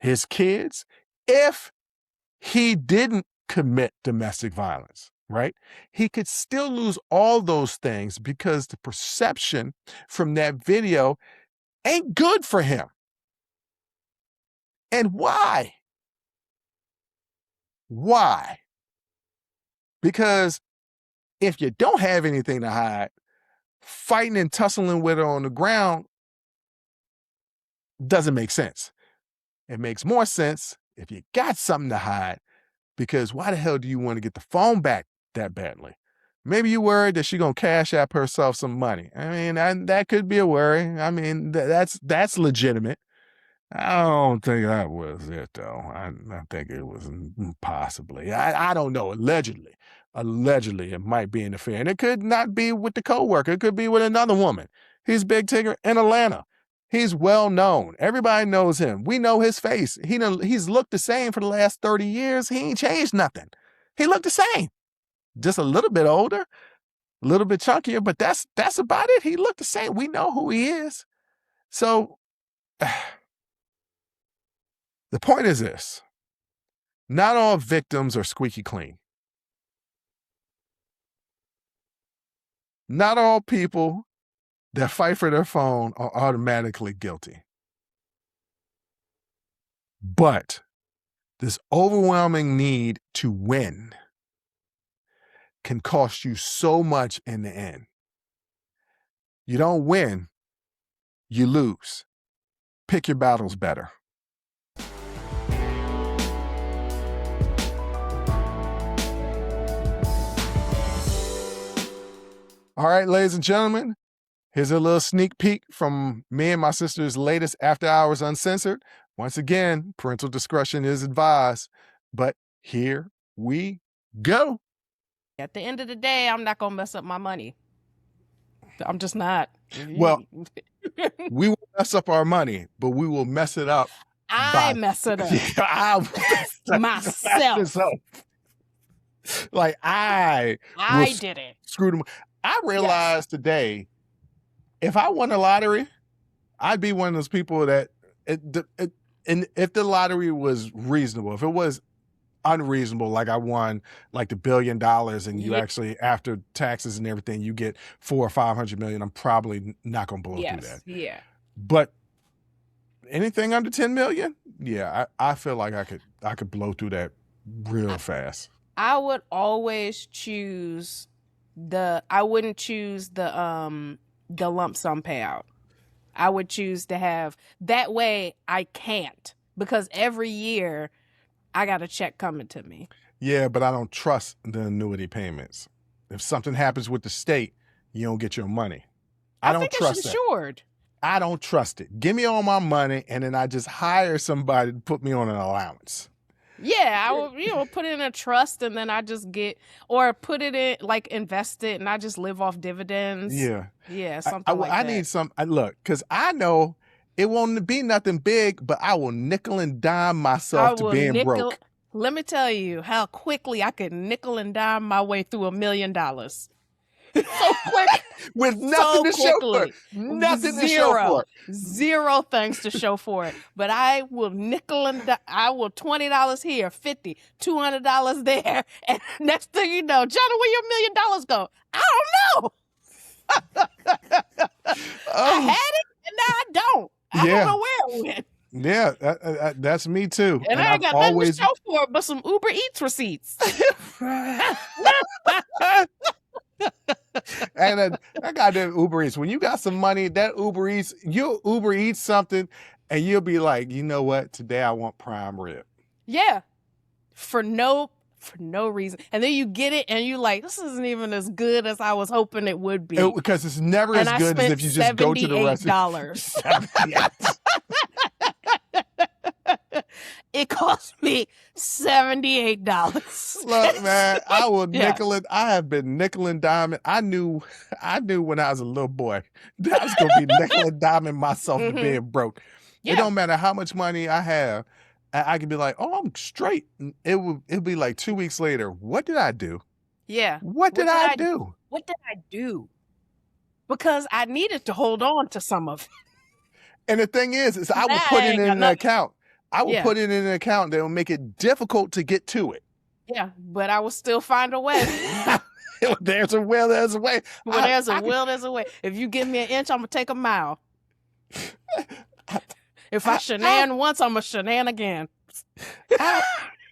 his kids, if he didn't commit domestic violence, right? He could still lose all those things because the perception from that video ain't good for him. And why? Why? Because if you don't have anything to hide, fighting and tussling with her on the ground doesn't make sense. It makes more sense if you got something to hide, because why the hell do you want to get the phone back that badly? Maybe you're worried that she's going to cash app herself some money. I mean, that could be a worry. I mean, that's legitimate. I don't think that was it, though. I think it was possibly. I don't know. Allegedly, it might be an affair. And it could not be with the coworker. It could be with another woman. He's Big Tigger in Atlanta. He's well known. Everybody knows him. We know his face. He's looked the same for the last 30 years. He ain't changed nothing. He looked the same. Just a little bit older, a little bit chunkier, but that's about it. He looked the same. We know who he is. So the point is this: not all victims are squeaky clean. Not all people that fight for their phone are automatically guilty. But this overwhelming need to win can cost you so much in the end. You don't win, you lose. Pick your battles better. All right, ladies and gentlemen, here's a little sneak peek from me and my sister's latest After Hours Uncensored. Once again, parental discretion is advised, but here we go. At the end of the day, I'm not going to mess up my money. I'm just not. Well, we will mess up our money, but we will mess it up. Mess it up. Myself. Like I did it. Screwed them. I realized today, if I won the lottery, I'd be one of those people that, and if the lottery was reasonable, if it was unreasonable, like I won like the $1 billion and you actually, after taxes and everything, you get 400 or 500 million, I'm probably not going to blow through that. Yeah. But anything under 10 million, I feel like I could blow through that real fast. I would always choose I wouldn't choose the lump sum payout. I would choose to have, that way I can't, because every year I got a check coming to me. Yeah, but I don't trust the annuity payments. If something happens with the state, you don't get your money. I don't trust it. Insured. I don't trust it. Give me all my money, and then I just hire somebody to put me on an allowance. Yeah, I would, put it in a trust, and then I just get, or put it in, like, invest it, and I just live off dividends. Yeah, something like that. I need some. Look, because I know it won't be nothing big, but I will nickel and dime myself to being broke. Let me tell you how quickly I could nickel and dime my way through $1 million. So quick. With nothing to show for it. Nothing to show for it. Zero things to show for it. But I will nickel and I will $20 here, $50, $200 there. And next thing you know, Johnny, where your $1 million go? I don't know. I had it and now I don't. I don't know where it went. Yeah, that's me too. And I ain't got nothing to show for it but some Uber Eats receipts. And I got that Uber Eats. When you got some money, that Uber Eats, you'll Uber Eats something and you'll be like, you know what? Today I want prime rib. Yeah. For no reason. And then you get it and you're like, this isn't even as good as I was hoping it would be. Because it's never as good as if you just go to the restaurant. $78. It cost me $78. Look, man, I will nickel it. I have been nickel and diming. I knew when I was a little boy that I was going to be nickel and diming myself to being broke. Yeah. It don't matter how much money I have. I could be like, oh, I'm straight. It'll be like 2 weeks later. What did I do? Yeah. What did I do? What did I do? Because I needed to hold on to some of it. And the thing is I would put it in an account. I will put it in an account that will make it difficult to get to it. Yeah, but I will still find a way. There's a will, there's a way. When there's a will, there's a way. If you give me an inch, I'm gonna take a mile. If I shenan once, I'm a shenan again.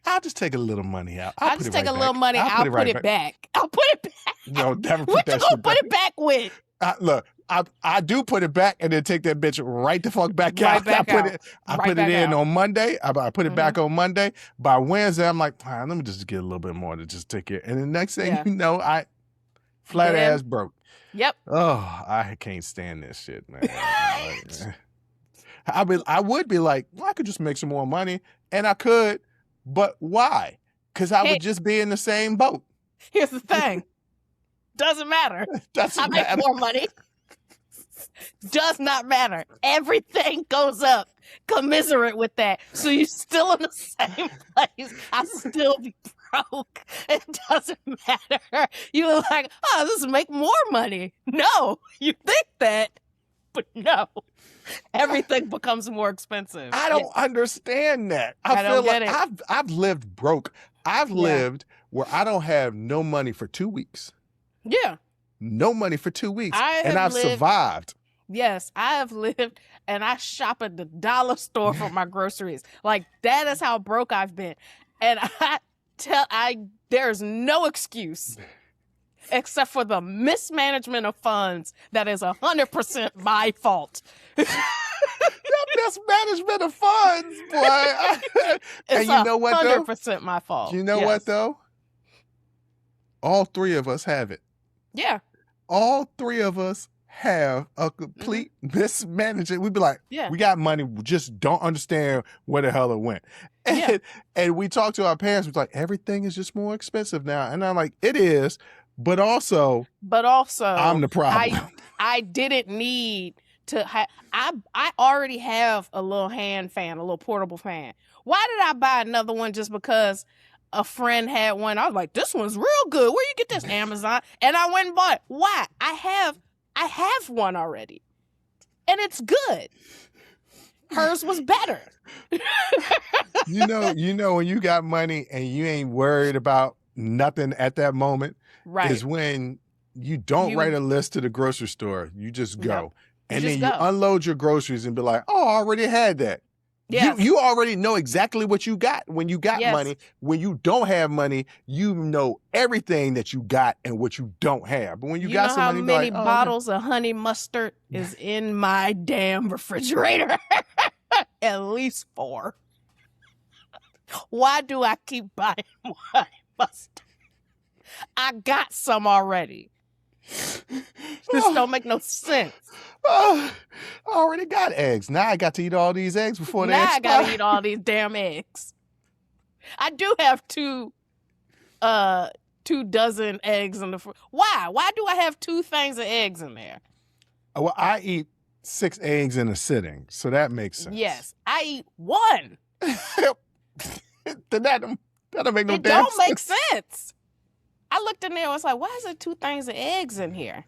I'll just take a little money out. I'll just take a little money. I'll put it back. I'll put it back. No, never put What that you gonna shit put back. it back with? Look, I do put it back and then take that bitch right the fuck back Right out. back out. I Right put it back in out. on Monday. I put it back on Monday. By Wednesday, I'm like, all right, let me just get a little bit more to just take care. And the next thing Yeah. you know, I flat Then- ass broke. Yep. Oh, I can't stand this shit, man. I would be like, well, I could just make some more money, and I could, but why? Because I Hey. would just be in the same boat. Here's the thing. Doesn't matter. I Doesn't make matter. more money. Does not matter. Everything goes up commiserate with that. So you're still in the same place. I still be broke. It doesn't matter. You're like, oh, this will make more money. No, you think that, but no. Everything becomes more expensive. I don't understand that. I feel don't get like it. I've lived broke. I've lived where I don't have no money for 2 weeks. Yeah. No money for 2 weeks. I And have I've lived- survived. Yes, I have lived and I shop at the dollar store for my groceries. Like that is how broke I've been. And there's no excuse except for the mismanagement of funds that is 100% my fault. Mismanagement of funds, boy. And you know what, though? 100% my fault. You know Yes. what, though? All three of us have it. Yeah. All three of us have a complete mismanagement. We'd be like, Yeah. we got money, we just don't understand where the hell it went. And, Yeah. and we talk to our parents, we're like, everything is just more expensive now. And I'm like, it is, but also, I'm the problem. I didn't need to I already have a little hand fan, a little portable fan. Why did I buy another one just because a friend had one? I was like, this one's real good. Where you get this? Amazon. And I went and bought it. Why? I have one already. And it's good. Hers was better. you know, when you got money and you ain't worried about nothing at that moment, Right. is when you don't write a list to the grocery store. You just go. Yep. And just then you go. unload your groceries and be like, oh, I already had that. Yes. You already know exactly what you got when you got Yes. money. When you don't have money, you know everything that you got and what you don't have. But when you got know some how money, you be many like, oh, bottles of honey mustard is in my damn refrigerator? At least 4. Why do I keep buying honey mustard? I got some already. This don't make no sense. oh, I already got eggs. Now I got to eat all these eggs before they Now I expire. gotta eat all these damn eggs. I do have 2 dozen eggs in the Why? Why do I have 2 things of eggs in there? Well, I eat 6 eggs in a sitting, so that makes sense. Yes, I eat 1. Then that don't make no It damn don't make sense. I looked in there and was like, why is there 2 things of eggs in here?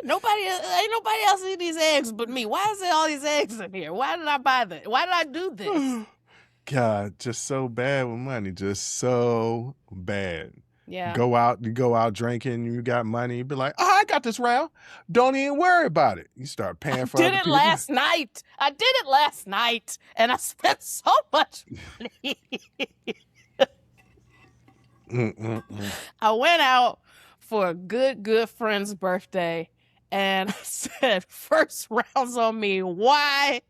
Ain't nobody else eat these eggs but me. Why is there all these eggs in here? Why did I buy this? Why did I do this? God, just so bad with money. Just so bad. Yeah. You go out drinking, you got money, you be like, oh, I got this round. Don't even worry about it. You start paying for Did other it people. last night. I did it last night and I spent so much money. I went out for a good friend's birthday and I said, first round's on me. Why?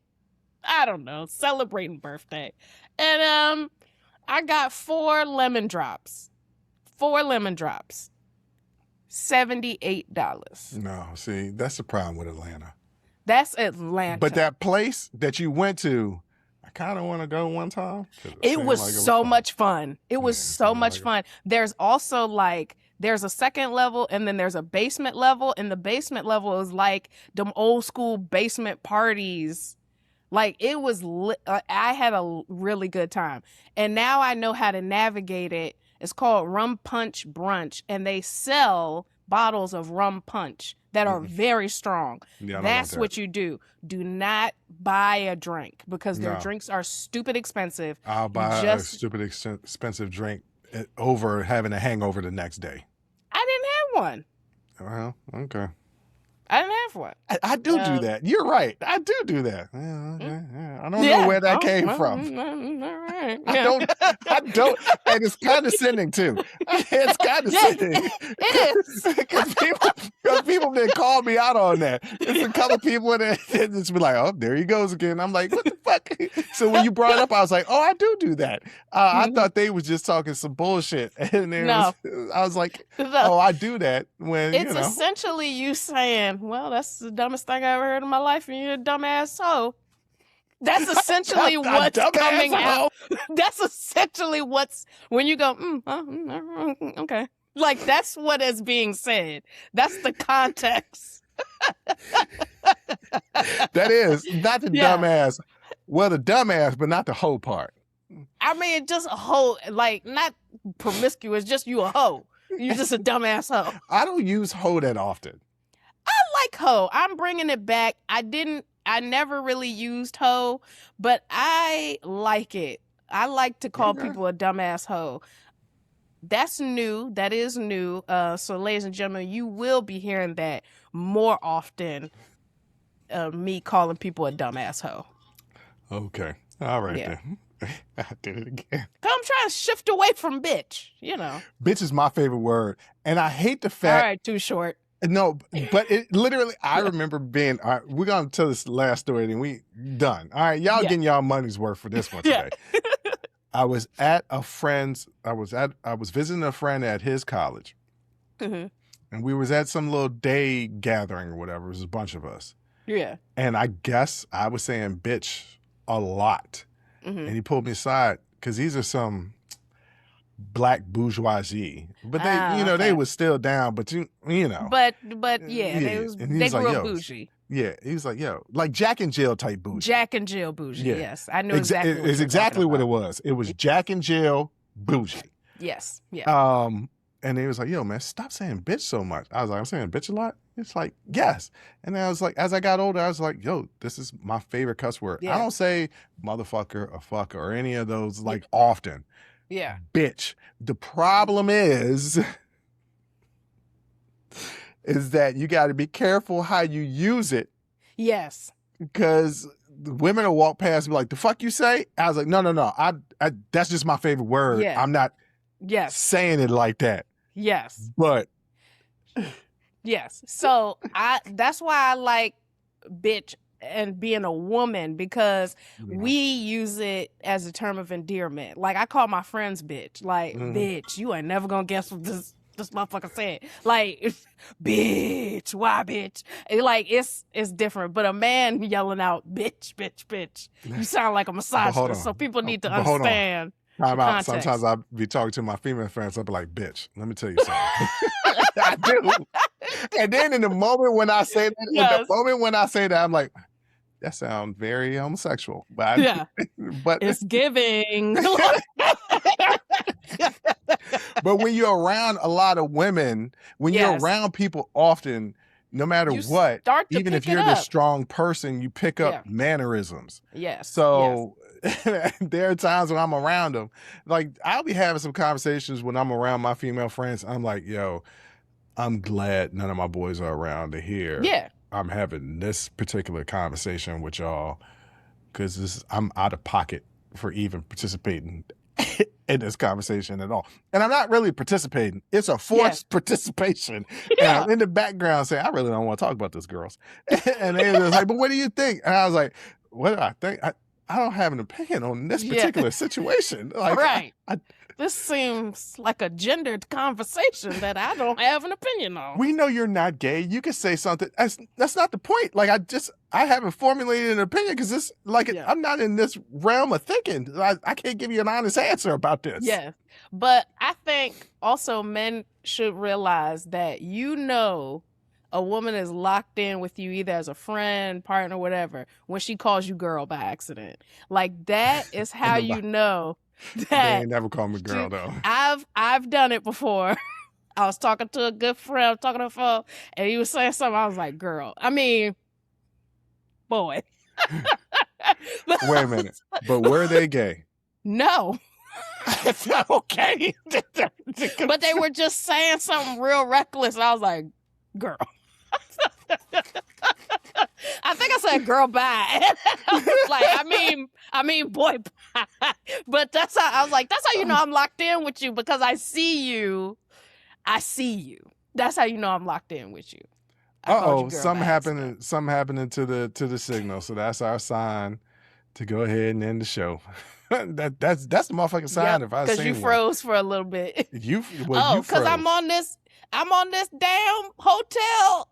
I don't know. Celebrating birthday. And I got 4 lemon drops. 4 lemon drops. $78. No, see, that's the problem with Atlanta. That's Atlanta. But that place that you went to, I kind of want to go one time. It was so much fun. It was so much fun. There's also there's a second level and then there's a basement level. And the basement level is like them old school basement parties. Like it was, I had a really good time. And now I know how to navigate it. It's called Rum Punch Brunch. And they sell bottles of rum punch that are very strong. Yeah, I don't want That's that. what you do. Do not buy a drink because their No. drinks are stupid expensive. I'll buy a stupid expensive drink over having a hangover the next day. I didn't have one. Well, okay. I didn't have one. I do that. You're right. I do that. Yeah, okay. Yeah. I don't know where that came from. All right. I don't, and it's condescending too. It's condescending. It is. Because people did call me out on that. There's a couple people that just be like, "Oh, there he goes again." I'm like, "What the fuck?" So when you brought it up, I was like, "Oh, I do that." I thought they was just talking some bullshit, and I was like, "Oh, I do that." When it's essentially you saying, "Well, that's the dumbest thing I ever heard in my life, and you're a dumbass hoe." That's essentially what's coming out. That's essentially what's when you go, okay. Like, that's what is being said. That's the context. That is not the dumbass. Well, the dumbass, but not the hoe part. I mean, just a hoe, like, not promiscuous, just you a hoe. You're just a dumbass hoe. I don't use hoe that often. I like hoe. I'm bringing it back. I never really used hoe, but I like it. I like to call people a dumbass hoe. That's new. That is new. So, ladies and gentlemen, you will be hearing that more often. Me calling people a dumbass hoe. Okay. All right then. I did it again. I'm trying to shift away from bitch. Bitch is my favorite word, and I hate the fact. All right, too short. No, but it literally, I remember being, all right, we're going to tell this last story and we done. All right, y'all getting y'all money's worth for this one today. I was at a friend's, I was visiting a friend at his college. And we was at some little day gathering or whatever. It was a bunch of us. Yeah. And I guess I was saying bitch a lot. And he pulled me aside because these are some black bourgeoisie, but they, they was still down, but you know. But yeah, they grew up bougie. Yeah, he was like, yo, like Jack and Jill type bougie. Jack and Jill bougie, yes. I know exactly what it's exactly what it was. It was Jack and Jill bougie. Yes, yeah. And he was like, yo, man, stop saying bitch so much. I was like, I'm saying bitch a lot? It's like, yes. And then I was like, as I got older, I was like, yo, this is my favorite cuss word. Yeah. I don't say motherfucker or fucker or any of those like often. Yeah. Bitch. The problem is that you got to be careful how you use it. Yes. Because women will walk past and be like, the fuck you say? I was like, no. I that's just my favorite word. Yeah. I'm not saying it like that. Yes. But. Yes. So that's why I like bitch and being a woman, because we use it as a term of endearment. Like, I call my friends bitch. Like, bitch, you ain't never gonna guess what this motherfucker said. Like, bitch, why bitch? It's different. But a man yelling out bitch, you sound like a misogynist. So people need to understand. Time out. Sometimes I'll be talking to my female friends. I'll be like, bitch, let me tell you something. I do. And then in the moment when I say that, I'm like, that sounds very homosexual. But but it's giving. But when you're around a lot of women, when you're around people often, no matter what, even if you're the strong person, you pick up mannerisms. Yes. So there are times when I'm around them. Like, I'll be having some conversations when I'm around my female friends. I'm like, yo, I'm glad none of my boys are around to hear. Yeah. I'm having this particular conversation with y'all because I'm out of pocket for even participating in this conversation at all. And I'm not really participating. It's a forced participation. Yeah. And I'm in the background saying, I really don't want to talk about this, girls. And they was like, but what do you think? And I was like, what do I think? I don't have an opinion on this particular situation. Like, right. This seems like a gendered conversation that I don't have an opinion on. We know you're not gay. You can say something. That's not the point. Like, I haven't formulated an opinion because this, I'm not in this realm of thinking. I can't give you an honest answer about this. Yeah. But I think also men should realize that, a woman is locked in with you either as a friend, partner, whatever, when she calls you girl by accident. Like, that is how you know that. They ain't never called me girl, though. I've done it before. I was talking to a good friend, talking to a phone, and he was saying something. I was like, girl, I mean, boy. Wait a minute. But were they gay? No. Okay. But they were just saying something real reckless. I was like, girl. I think I said girl bye. I was like, I mean boy bye. But that's how I was like, that's how you know I'm locked in with you, because I see you. That's how you know I'm locked in with you. Something happening to the signal. So that's our sign to go ahead and end the show. that's the motherfucking sign. If I because you froze for a little bit. You because I'm on this damn hotel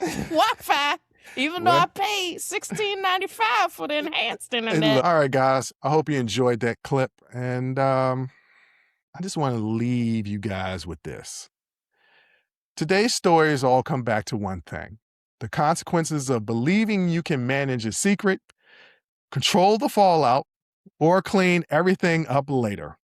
Wi-Fi. Even though I paid $16.95 for the enhanced internet. All right, guys. I hope you enjoyed that clip, and I just want to leave you guys with this. Today's stories all come back to one thing: the consequences of believing you can manage a secret, control the fallout, or clean everything up later.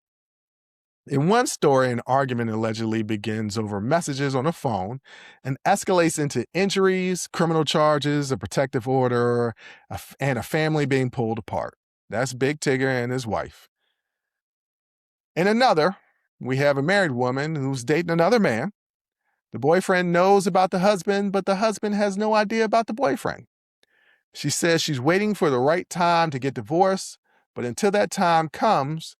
In one story, an argument allegedly begins over messages on a phone and escalates into injuries, criminal charges, a protective order, and a family being pulled apart. That's Big Tigger and his wife. In another, we have a married woman who's dating another man. The boyfriend knows about the husband, but the husband has no idea about the boyfriend. She says she's waiting for the right time to get divorced, but until that time comes,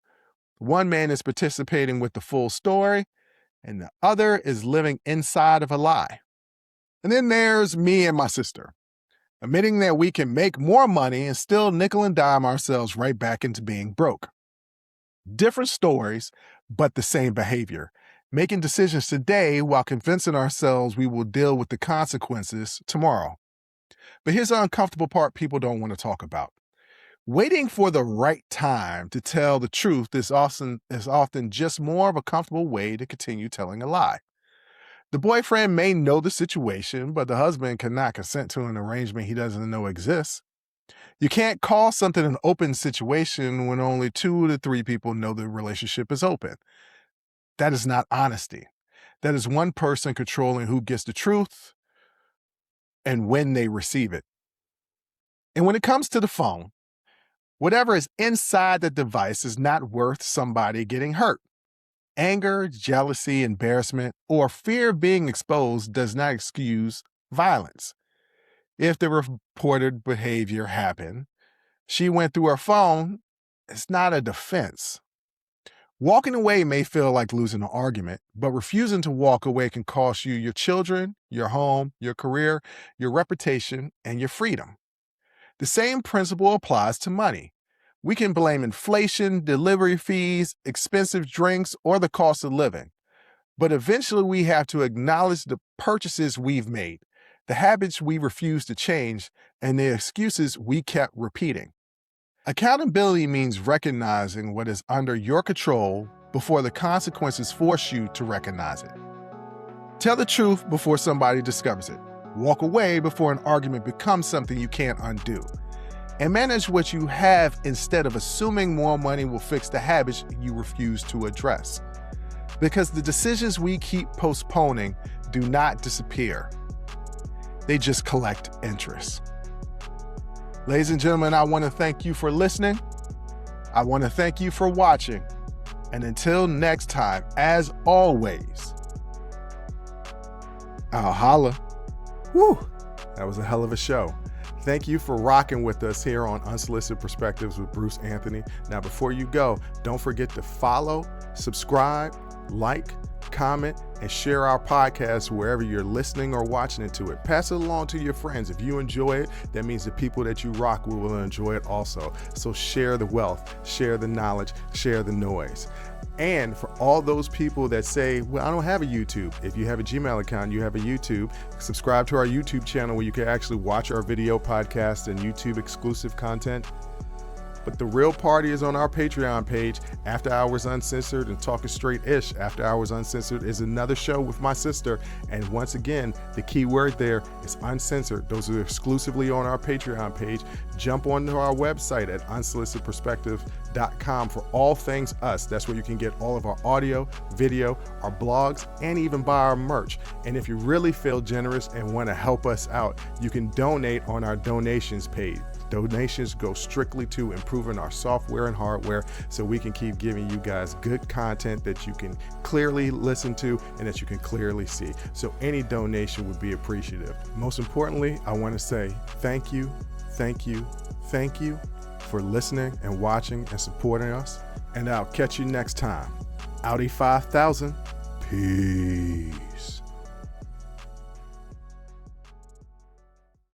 one man is participating with the full story, and the other is living inside of a lie. And then there's me and my sister, admitting that we can make more money and still nickel and dime ourselves right back into being broke. Different stories, but the same behavior, making decisions today while convincing ourselves we will deal with the consequences tomorrow. But here's the uncomfortable part people don't want to talk about. Waiting for the right time to tell the truth is often just more of a comfortable way to continue telling a lie. The boyfriend may know the situation, but the husband cannot consent to an arrangement he doesn't know exists. You can't call something an open situation when only 2 to 3 people know the relationship is open. That is not honesty. That is one person controlling who gets the truth and when they receive it. And when it comes to the phone, whatever is inside the device is not worth somebody getting hurt. Anger, jealousy, embarrassment, or fear of being exposed does not excuse violence. If the reported behavior happened, she went through her phone, it's not a defense. Walking away may feel like losing an argument, but refusing to walk away can cost you your children, your home, your career, your reputation, and your freedom. The same principle applies to money. We can blame inflation, delivery fees, expensive drinks, or the cost of living. But eventually we have to acknowledge the purchases we've made, the habits we refuse to change, and the excuses we kept repeating. Accountability means recognizing what is under your control before the consequences force you to recognize it. Tell the truth before somebody discovers it. Walk away before an argument becomes something you can't undo. And manage what you have instead of assuming more money will fix the habits you refuse to address. Because the decisions we keep postponing do not disappear. They just collect interest. Ladies and gentlemen, I want to thank you for listening. I want to thank you for watching. And until next time, as always, I'll holla. Woo! That was a hell of a show. Thank you for rocking with us here on Unsolicited Perspectives with Bruce Anthony. Now, before you go, don't forget to follow, subscribe, like, comment, and share our podcast wherever you're listening or watching it to it. Pass it along to your friends. If you enjoy it, that means the people that you rock with will enjoy it also. So share the wealth, share the knowledge, share the noise. And for all those people that say, well, I don't have a YouTube. If you have a Gmail account, you have a YouTube, subscribe to our YouTube channel where you can actually watch our video podcast and YouTube exclusive content. But the real party is on our Patreon page, After Hours Uncensored and Talking Straight-ish. After Hours Uncensored is another show with my sister. And once again, the key word there is uncensored. Those are exclusively on our Patreon page. Jump onto our website at unsolicitedperspective.com for all things us. That's where you can get all of our audio, video, our blogs, and even buy our merch. And if you really feel generous and want to help us out, you can donate on our donations page. Donations go strictly to improving our software and hardware so we can keep giving you guys good content that you can clearly listen to and that you can clearly see. So any donation would be appreciative. Most importantly, I want to say thank you for listening and watching and supporting us. And I'll catch you next time. Audi 5000. Peace.